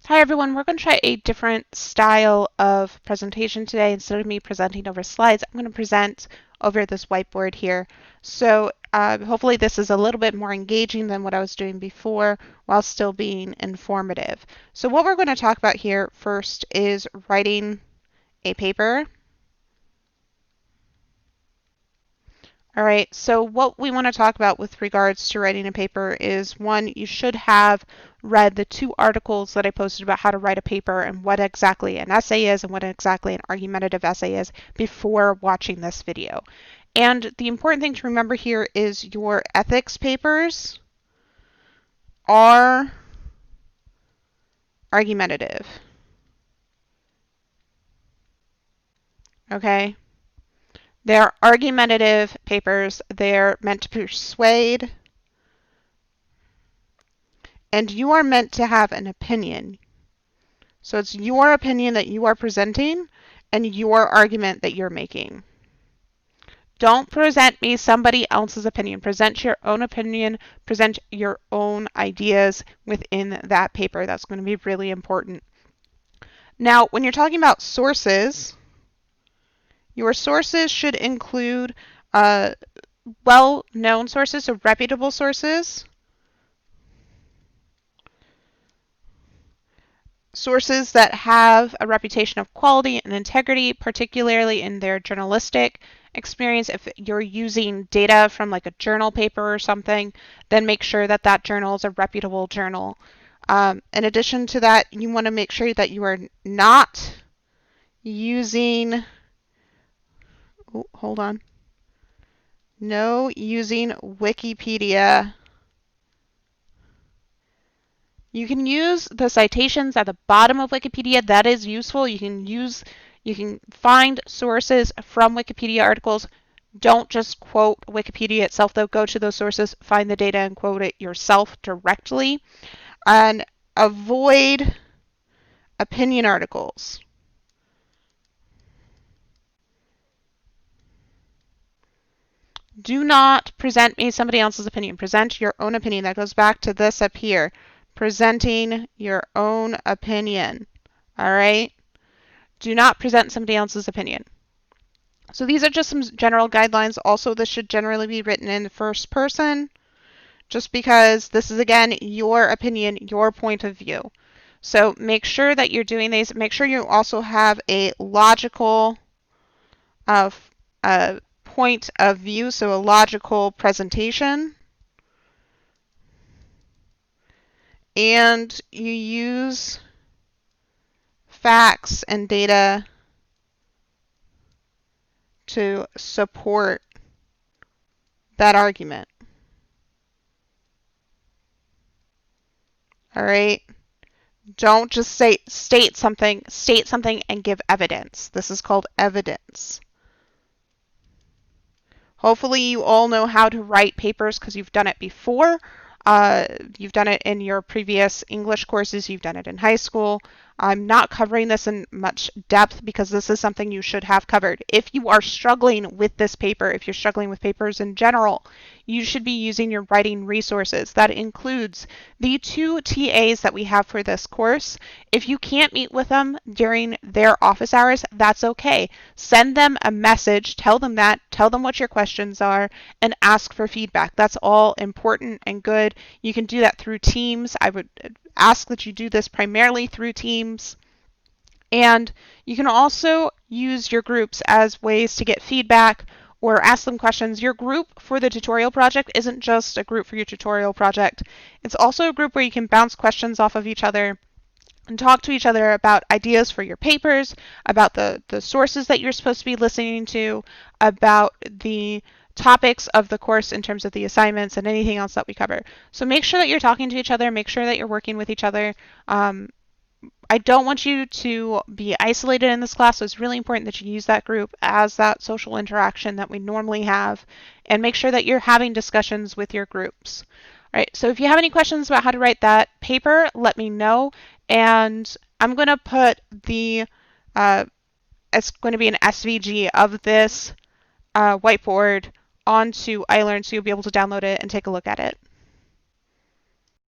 Hi everyone, we're going to try a different style of presentation today. Instead of me presenting over slides, I'm going to present over this whiteboard here. So hopefully this is a little bit more engaging than what I was doing before while still being informative. So what we're going to talk about here first is writing a paper. All right, so what we want to talk about with regards to writing a paper is, one, you should have read the 2 articles that I posted about how to write a paper and what exactly an essay is and what exactly an argumentative essay is before watching this video. And the important thing to remember here is your ethics papers are argumentative. Okay? They're argumentative papers. They're meant to persuade, and you are meant to have an opinion. So it's your opinion that you are presenting and your argument that you're making. Don't present me somebody else's opinion. Present your own opinion, present your own ideas within that paper. That's going to be really important. Now, when you're talking about sources, your sources should include well-known sources, so reputable sources. Sources that have a reputation of quality and integrity, particularly in their journalistic experience. If you're using data from like a journal paper or something, then make sure that that journal is a reputable journal. In addition to that, you want to make sure that you are not using, using Wikipedia. You can use the citations at the bottom of Wikipedia. That is useful. You can find sources from Wikipedia articles. Don't just quote Wikipedia itself, though. Go to those sources, find the data, and quote it yourself directly. And avoid opinion articles. Do not present me somebody else's opinion. Present your own opinion. That goes back to this up here. Presenting your own opinion. All right? Do not present somebody else's opinion. So these are just some general guidelines. Also, this should generally be written in the first person, just because this is, again, your opinion, your point of view. So make sure that you're doing these. Make sure you also have a logical point of view, so a logical presentation. And you use facts and data to support that argument. All right? Don't just state something and give evidence. This is called evidence. Hopefully you all know how to write papers because you've done it before. You've done it in your previous English courses. You've done it in high school. I'm not covering this in much depth because this is something you should have covered. If you are struggling with this paper, if you're struggling with papers in general, you should be using your writing resources. That includes the 2 TAs that we have for this course. If you can't meet with them during their office hours, that's okay. Send them a message, tell them what your questions are, and ask for feedback. That's all important and good. You can do that through Teams. I would ask that you do this primarily through Teams. And you can also use your groups as ways to get feedback or ask them questions. Your group for the tutorial project isn't just a group for your tutorial project. It's also a group where you can bounce questions off of each other and talk to each other about ideas for your papers, about the sources that you're supposed to be listening to, about the topics of the course in terms of the assignments and anything else that we cover. So make sure that you're talking to each other, make sure that you're working with each other. I don't want you to be isolated in this class, so it's really important that you use that group as that social interaction that we normally have, and make sure that you're having discussions with your groups. All right, so if you have any questions about how to write that paper, let me know, and I'm going to put the, it's going to be an SVG of this whiteboard onto iLearn, so you'll be able to download it and take a look at it.